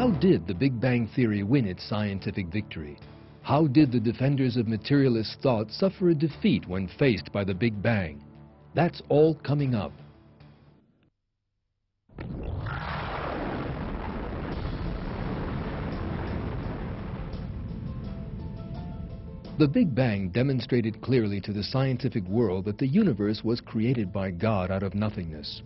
How did the Big Bang Theory win its scientific victory? How did the defenders of materialist thought suffer a defeat when faced by the Big Bang? That's all coming up. The Big Bang demonstrated clearly to the scientific world that the universe was created by God out of nothingness.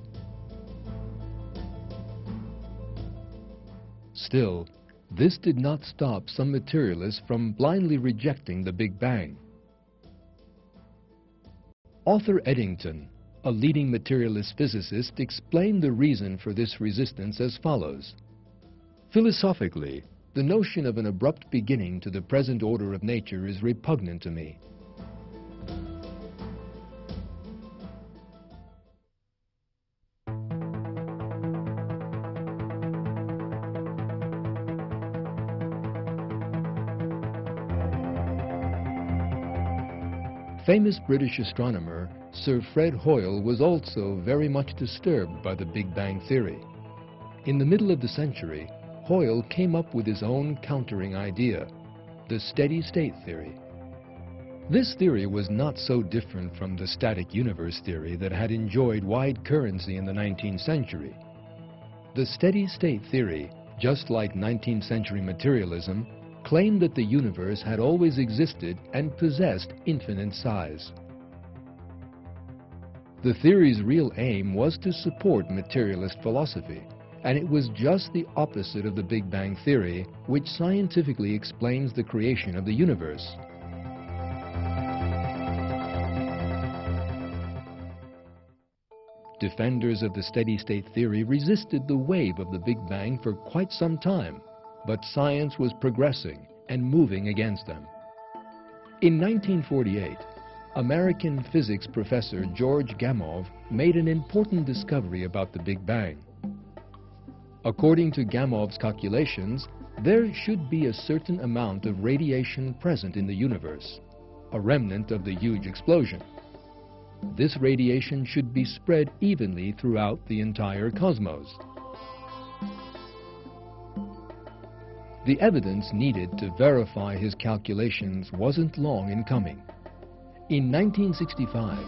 Still, this did not stop some materialists from blindly rejecting the Big Bang. Arthur Eddington, a leading materialist physicist, explained the reason for this resistance as follows. Philosophically, the notion of an abrupt beginning to the present order of nature is repugnant to me. Famous British astronomer Sir Fred Hoyle was also very much disturbed by the Big Bang theory. In the middle of the century, Hoyle came up with his own countering idea, the steady-state theory. This theory was not so different from the static universe theory that had enjoyed wide currency in the 19th century. The steady-state theory, just like 19th century materialism, claimed that the universe had always existed and possessed infinite size. The theory's real aim was to support materialist philosophy, and it was just the opposite of the Big Bang theory, which scientifically explains the creation of the universe. Defenders of the steady-state theory resisted the wave of the Big Bang for quite some time, but science was progressing and moving against them. In 1948, American physics professor George Gamow made an important discovery about the Big Bang. According to Gamow's calculations, there should be a certain amount of radiation present in the universe, a remnant of the huge explosion. This radiation should be spread evenly throughout the entire cosmos. The evidence needed to verify his calculations wasn't long in coming. In 1965,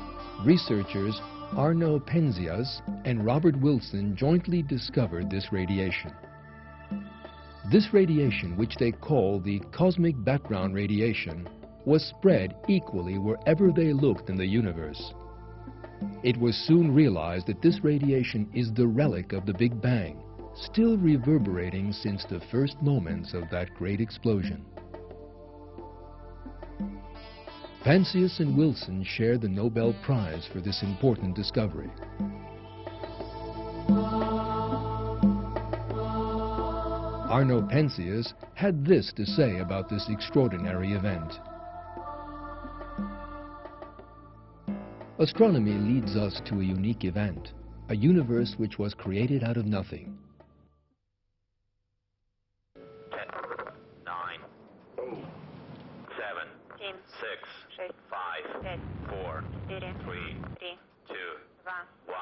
researchers Arno Penzias and Robert Wilson jointly discovered this radiation. This radiation, which they call the cosmic background radiation, was spread equally wherever they looked in the universe. It was soon realized that this radiation is the relic of the Big Bang, still reverberating since the first moments of that great explosion. Penzias and Wilson shared the Nobel Prize for this important discovery. Arno Penzias had this to say about this extraordinary event. Astronomy leads us to a unique event, a universe which was created out of nothing. 10, 9, 8, 7, 6, 5, 4, 3, 2, 1.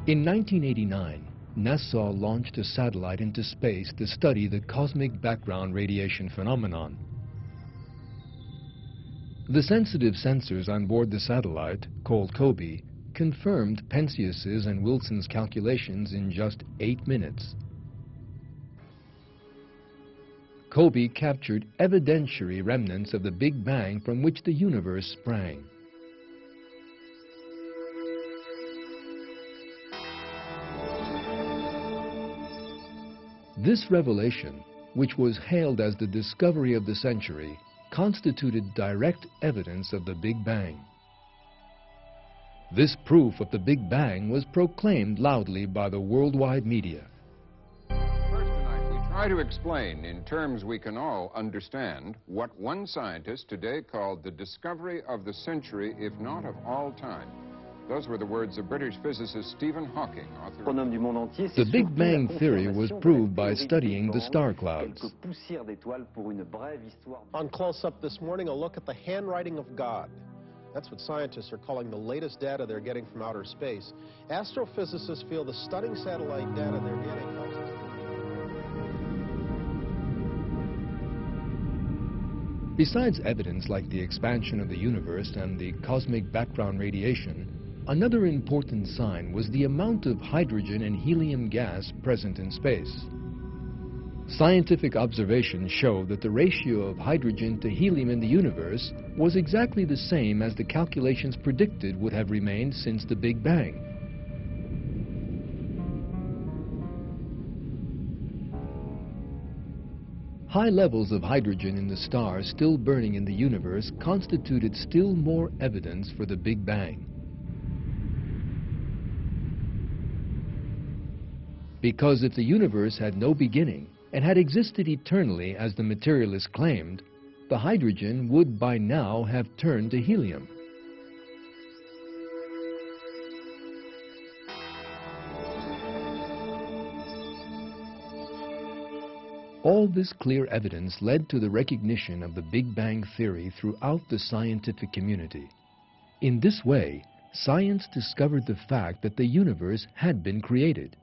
In 1989, NASA launched a satellite into space to study the cosmic background radiation phenomenon. The sensitive sensors on board the satellite, called COBE, confirmed Penzias's and Wilson's calculations in just 8 minutes. COBE captured evidentiary remnants of the Big Bang from which the universe sprang. This revelation, which was hailed as the discovery of the century, constituted direct evidence of the Big Bang. This proof of the Big Bang was proclaimed loudly by the worldwide media. First tonight, we try to explain in terms we can all understand what one scientist today called the discovery of the century, if not of all time. Those were the words of British physicist Stephen Hawking, author of... The Big Bang theory was proved by studying the star clouds. On Close-Up this morning, a look at the handwriting of God. That's what scientists are calling the latest data they're getting from outer space. Astrophysicists feel the stunning satellite data they're getting helps us. Besides evidence like the expansion of the universe and the cosmic background radiation, another important sign was the amount of hydrogen and helium gas present in space. Scientific observations show that the ratio of hydrogen to helium in the universe was exactly the same as the calculations predicted would have remained since the Big Bang. High levels of hydrogen in the stars still burning in the universe constituted still more evidence for the Big Bang. Because if the universe had no beginning and had existed eternally as the materialists claimed, the hydrogen would by now have turned to helium. All this clear evidence led to the recognition of the Big Bang theory throughout the scientific community. In this way, science discovered the fact that the universe had been created.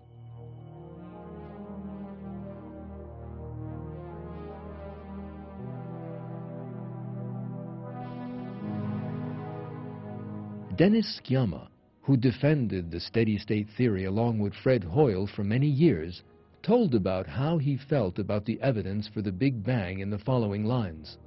Dennis Sciama, who defended the steady-state theory along with Fred Hoyle for many years, told about how he felt about the evidence for the Big Bang in the following lines.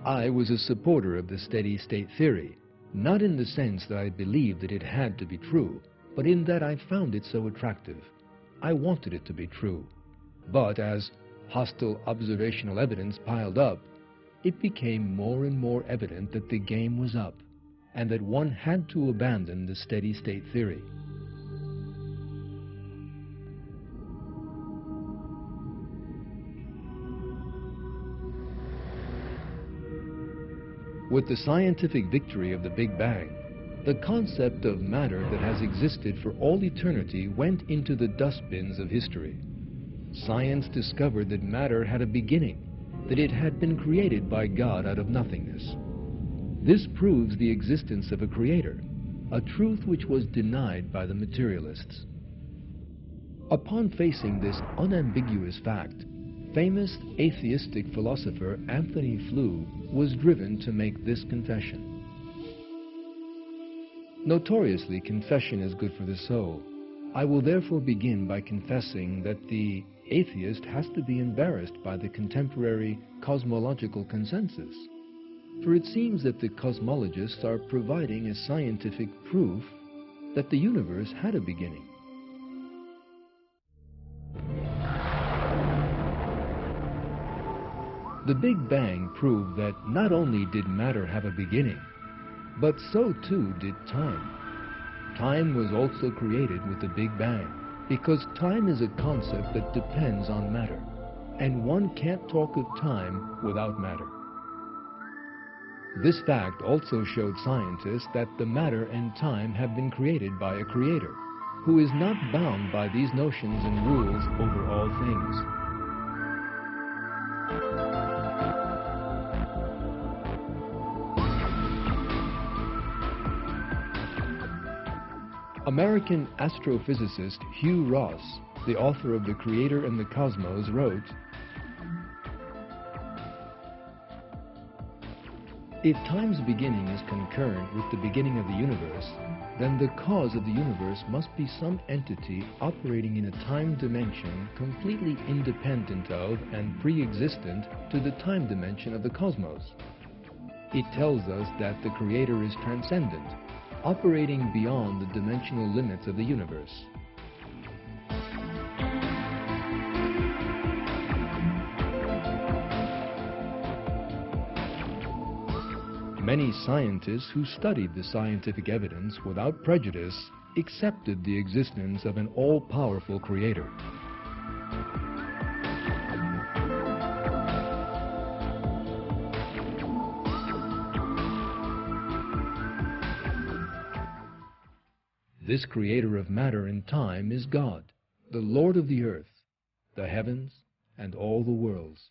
I was a supporter of the steady-state theory, not in the sense that I believed that it had to be true, but in that I found it so attractive. I wanted it to be true. But as hostile observational evidence piled up, it became more and more evident that the game was up, and that one had to abandon the steady-state theory. With the scientific victory of the Big Bang, the concept of matter that has existed for all eternity went into the dustbins of history. Science discovered that matter had a beginning, that it had been created by God out of nothingness. This proves the existence of a creator, a truth which was denied by the materialists. Upon facing this unambiguous fact, famous atheistic philosopher Anthony Flew was driven to make this confession. Notoriously, confession is good for the soul. I will therefore begin by confessing that the atheist has to be embarrassed by the contemporary cosmological consensus. For it seems that the cosmologists are providing a scientific proof that the universe had a beginning. The Big Bang proved that not only did matter have a beginning, but so too did time. Time was also created with the Big Bang, because time is a concept that depends on matter, and one can't talk of time without matter. This fact also showed scientists that the matter and time have been created by a creator, who is not bound by these notions and rules over all things. American astrophysicist Hugh Ross, the author of The Creator and the Cosmos, wrote, "If time's beginning is concurrent with the beginning of the universe, then the cause of the universe must be some entity operating in a time dimension completely independent of and pre-existent to the time dimension of the cosmos. It tells us that the Creator is transcendent, operating beyond the dimensional limits of the universe." Many scientists who studied the scientific evidence without prejudice accepted the existence of an all-powerful creator. This creator of matter and time is God, the Lord of the earth, the heavens, and all the worlds.